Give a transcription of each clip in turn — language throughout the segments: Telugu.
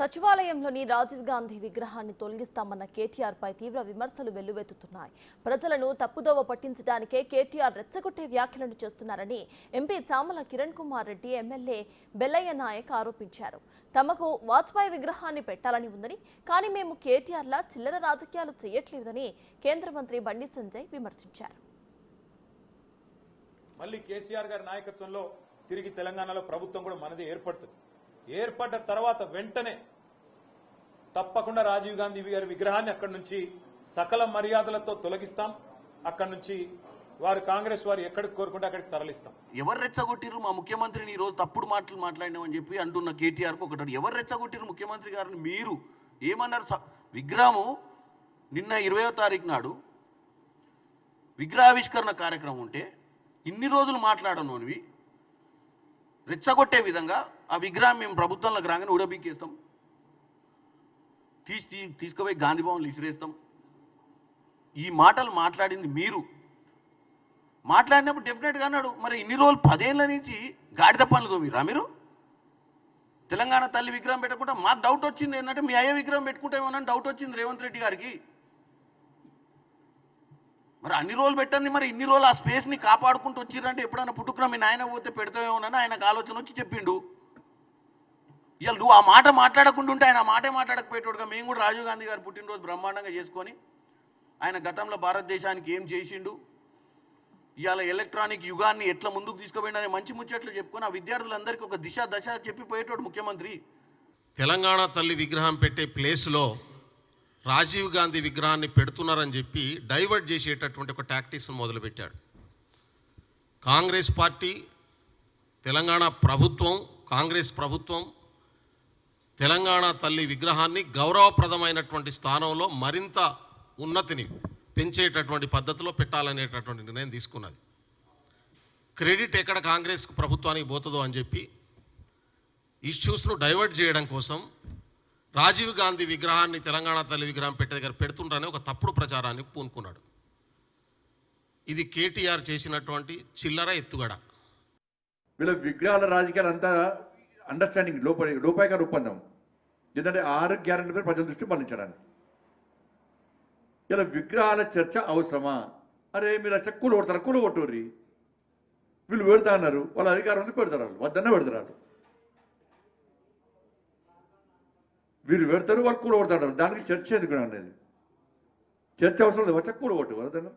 సచివాలయంలోని రాజీవ్ గాంధీ విగ్రహాన్ని తొలగిస్తామన్న కేటీఆర్ పై తీవ్ర విమర్శలు వెల్లువెత్తుతున్నాయి. ప్రజలను తప్పుదోవ పట్టించడానికే కేటీఆర్ రెచ్చగొట్టే వ్యాఖ్యలను చేస్తున్నారని ఎంపీ చామల కిరణ్ కుమార్ రెడ్డి, ఎమ్మెల్యే బెల్లయ్య నాయక్ ఆరోపించారు. తమకు వాజ్పేయి విగ్రహాన్ని పెట్టాలని ఉందని, కానీ మేము కేటీఆర్లా చిల్లర రాజకీయాలు చేయట్లేదని కేంద్ర మంత్రి బండి సంజయ్ విమర్శించారు. మళ్ళీ కేసీఆర్ గారి నాయకత్వంలో తిరిగి తెలంగాణలో ప్రభుత్వం కూడా మనది ఏర్పడుతుంది. ఏర్పడ్డ తర్వాత వెంటనే తప్పకుండా రాజీవ్ గాంధీ గారి విగ్రహాన్ని అక్కడి నుంచి సకల మర్యాదలతో తొలగిస్తాం. అక్కడి నుంచి వారు కాంగ్రెస్ వారు ఎక్కడికి కోరుకుంటే అక్కడికి తరలిస్తాం. ఎవరు రెచ్చగొట్టిరు మా ముఖ్యమంత్రిని? ఈ రోజు తప్పుడు మాటలు మాట్లాడినామని చెప్పి అంటున్న కేటీఆర్కు ఒకటి, ఎవరు రెచ్చగొట్టిరు ముఖ్యమంత్రి గారిని? మీరు ఏమన్నారు? విగ్రహము నిన్న 20వ తారీఖు నాడు విగ్రహావిష్కరణ కార్యక్రమం ఉంటే ఇన్ని రోజులు మాట్లాడనువి రెచ్చగొట్టే విధంగా ఆ విగ్రహం మేము ప్రభుత్వంలోకి రాగానే ఊడబీకేస్తాం, తీసుకుపోయి గాంధీ భవన్లు విసిరేస్తాం. ఈ మాటలు మాట్లాడింది మీరు. మాట్లాడినప్పుడు డెఫినెట్గా అన్నాడు. మరి ఇన్ని రోజులు 10 ఏళ్ల నుంచి గాడిద పనులు తోమిరా మీరు? తెలంగాణ తల్లి విగ్రహం పెట్టకుండా మాకు డౌట్ వచ్చింది ఏంటంటే మీ అయ్యే విగ్రహం పెట్టుకుంటామని డౌట్ వచ్చింది రేవంత్ రెడ్డి గారికి. మరి అన్ని రోజులు పెట్టండి, మరి ఇన్ని రోజులు ఆ స్పేస్ని కాపాడుకుంటూ వచ్చిరంటే ఎప్పుడైనా పుట్టుకున్న మీ నాయన పోతే పెడతామేమోనని ఆయనకు ఆలోచన వచ్చి చెప్పిండు. ఇవాళ నువ్వు ఆ మాట మాట్లాడకుండా ఉంటే ఆయన ఆ మాటే మాట్లాడకపోయేటోడుగా మేము కూడా రాజీవ్ గాంధీ గారు పుట్టినరోజు బ్రహ్మాండంగా చేసుకొని ఆయన గతంలో భారతదేశానికి ఏం చేసిండు, ఇవాళ ఎలక్ట్రానిక్ యుగాన్ని ఎట్లా ముందుకు తీసుకుపోయిండనే మంచి ముచ్చట్లు చెప్పుకొని ఆ విద్యార్థులందరికీ ఒక దిశ దశ చెప్పిపోయేటోడు ముఖ్యమంత్రి. తెలంగాణ తల్లి విగ్రహం పెట్టే ప్లేస్లో రాజీవ్ గాంధీ విగ్రహాన్ని పెడుతున్నారని చెప్పి డైవర్ట్ చేసేటటువంటి ఒక టాక్టిక్స్ను మొదలుపెట్టాడు. కాంగ్రెస్ పార్టీ, తెలంగాణ ప్రభుత్వం, కాంగ్రెస్ ప్రభుత్వం తెలంగాణ తల్లి విగ్రహాన్ని గౌరవప్రదమైనటువంటి స్థానంలో మరింత ఉన్నతిని పెంచేటటువంటి పద్ధతిలో పెట్టాలనేటటువంటి నిర్ణయం తీసుకున్నది. క్రెడిట్ ఎక్కడ కాంగ్రెస్ ప్రభుత్వానికి పోతుందో అని చెప్పి ఇష్యూస్ను డైవర్ట్ చేయడం కోసం రాజీవ్ గాంధీ విగ్రహాన్ని తెలంగాణ తల్లి విగ్రహం పెట్టే దగ్గర పెడుతుండ్రని ఒక తప్పుడు ప్రచారాన్ని పూనుకున్నాడు. ఇది కేటీఆర్ చేసినటువంటి చిల్లర ఎత్తుగడ. వీళ్ళ విగ్రహాల రాజకీయాలు అంతా అండర్స్టాండింగ్ లోపాయక ఒప్పందం. ఎందుకంటే 6 గ్యారెంటీ పేరు ప్రజల దృష్టి మళ్లించడానికి. ఇలా విగ్రహాల చర్చ అవసరమా? అరే మీరు అసలు కూల కొట్టుర్రి, వీళ్ళు పెడతా అన్నారు, వాళ్ళ అధికారం ఉంది, పెడతారు, వాళ్ళు వద్దన్న పెడతారు, వీరు పెడతారు, వాళ్ళు కూల కొడతారు. దానికి చర్చ ఎందుకు అనేది? చర్చ అవసరం లేదు, వచ్చా కూల కొట్టు వద్దన్న.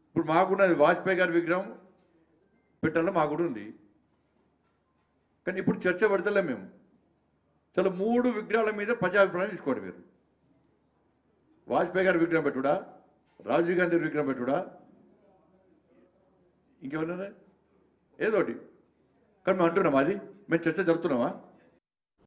ఇప్పుడు మాకున్నది వాజ్పేయి గారి విగ్రహం పెట్టాలో మాకు కూడా ఉంది, కానీ ఇప్పుడు చర్చ పెడతలే మేము. చాలా 3 విగ్రహాల మీద ప్రజాభిప్రాయం తీసుకోండి మీరు. వాజ్పేయి గారి విగ్రహం పెట్టుడా, రాజీవ్ గాంధీ విగ్రహం పెట్టుడా, ఇంకేమన్నా ఏదోటి. కానీ మేము అంటున్నామా? అది మేము చర్చ జరుపుతున్నామా?